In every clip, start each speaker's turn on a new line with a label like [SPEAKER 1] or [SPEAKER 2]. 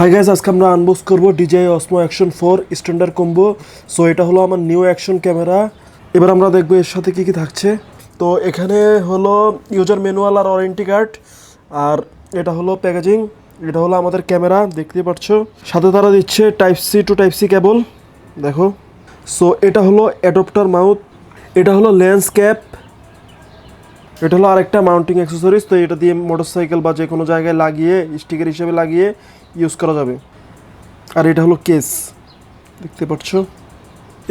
[SPEAKER 1] Hi guys, আজকে আমরা unbox করব DJI Osmo Action 4 standard combo. So এটা হলো আমার নিউ অ্যাকশন ক্যামেরা। এবার আমরা দেখব এর সাথে কি কি থাকছে। তো এখানে হলো ইউজার ম্যানুয়াল আর ওয়ারেন্টি কার্ড, আর এটা হলো প্যাকেজিং। এটা হলো আমাদের ক্যামেরা, দেখতে পাচ্ছ। সাথে তারা দিচ্ছে type C to type C cable, দেখো। সো এটা হলো অ্যাডপ্টার মাউথ, এটা হলো লেন্স ক্যাপ, এটা হলো আরেকটা মাউন্টিং অ্যাক্সেসরিজ। তো এটা দিয়ে মোটরসাইকেল বা যে কোনো জায়গায় লাগিয়ে স্টিকার হিসেবে লাগিয়ে ইউজ করা যাবে। আর এটা হলো কেস, দেখতে পাচ্ছ।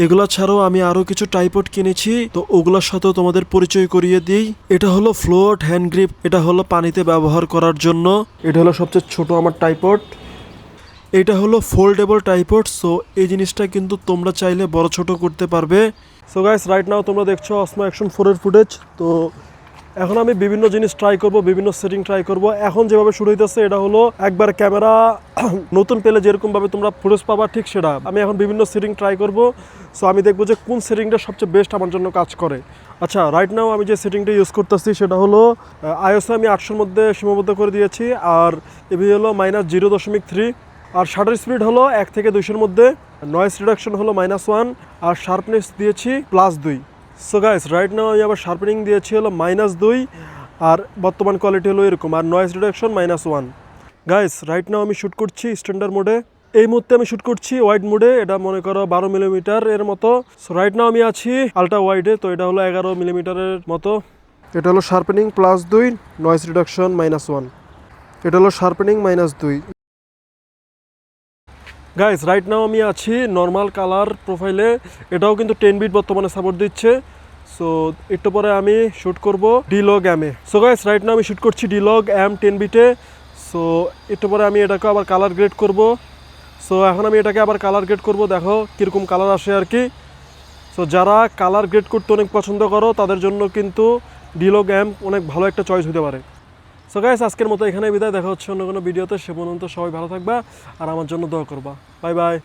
[SPEAKER 1] এগুলা ছাড়াও আমি আরও কিছু ট্রাইপড কিনেছি, তো ওগুলোর সাথেও তোমাদের পরিচয় করিয়ে দিই। এটা হলো ফ্লোট হ্যান্ড গ্রিপ, এটা হলো পানিতে ব্যবহার করার জন্য। এটা হলো সবচেয়ে ছোট আমার ট্রাইপড। এটা হলো ফোল্ডেবল ট্রাইপড। সো এই জিনিসটা কিন্তু তোমরা চাইলে বড় ছোট করতে পারবে। সো গাইস, রাইট নাও তোমরা দেখছো Osmo Action 4 এর ফুটেজ। তো এখন আমি বিভিন্ন জিনিস ট্রাই করব, বিভিন্ন সেটিং ট্রাই করব। এখন যেভাবে শুরু হইতেছে এটা হলো একবার ক্যামেরা নতুন পেলে যেরকমভাবে তোমরা ফুটেজ পাবা, ঠিক সেটা আমি এখন বিভিন্ন সেটিং ট্রাই করব। সো আমি দেখবো যে কোন সেটিংটা সবচেয়ে বেস্ট আমার জন্য কাজ করে। আচ্ছা, রাইট নাও আমি যে সেটিংটা ইউজ করতেছি সেটা হলো আইএসও আমি 800-র মধ্যে সীমাবদ্ধ করে দিয়েছি, আর এবি হলো -0.3, আর শাটার স্পিড হলো 1 থেকে 200-র মধ্যে, নয়েজ রিডাকশন হলো -1, আর শার্পনেস দিয়েছি +2। সো গাইস, রাইট নাও আমি আবার শার্পেনিং দিয়েছি হলো -2, আর বর্তমান কোয়ালিটি হলো এরকম, আর noise reduction -1। Guys, right now আমি শ্যুট করছি স্ট্যান্ডার্ড মোডে। এই মুহূর্তে আমি শ্যুট করছি ওয়াইড মোডে, এটা মনে করো 12 মিলিমিটার এর মতো। সো রাইট নাও আমি আছি আলট্রা ওয়াইডে, তো এটা হলো 11 মিলিমিটারের মতো। এটা হলো শার্পেনিং +2, নয়েজ রিডাকশন -1। এটা হলো শার্পেনিং -2। গাইস, রাইট নাও আমি আছি নর্মাল কালার প্রোফাইলে, এটাও কিন্তু 10 বিট বর্তমানে সাপোর্ট দিচ্ছে। সো একটু পরে আমি শ্যুট করব ডিলগ এমে। সো গাইস, রাইট নাও আমি শ্যুট করছি ডিলগ এম 10 বিটে। সো একটু পরে আমি এটাকে আবার কালার গ্রেড করব। সো এখন আমি এটাকে আবার কালার গ্রেড করব, দেখো কীরকম কালার আসে আর কি। সো যারা কালার গ্রেড করতে অনেক পছন্দ করো তাদের জন্য কিন্তু ডিলগ এম অনেক ভালো একটা চয়েস হতে পারে। সো গাইস, আজকের মতো এখানে বিদায়, দেখা হচ্ছে অন্য কোনো ভিডিওতে। সে পর্যন্ত সবাই ভালো থাকবা আর আমার জন্য দোয়া করবা। Bye bye.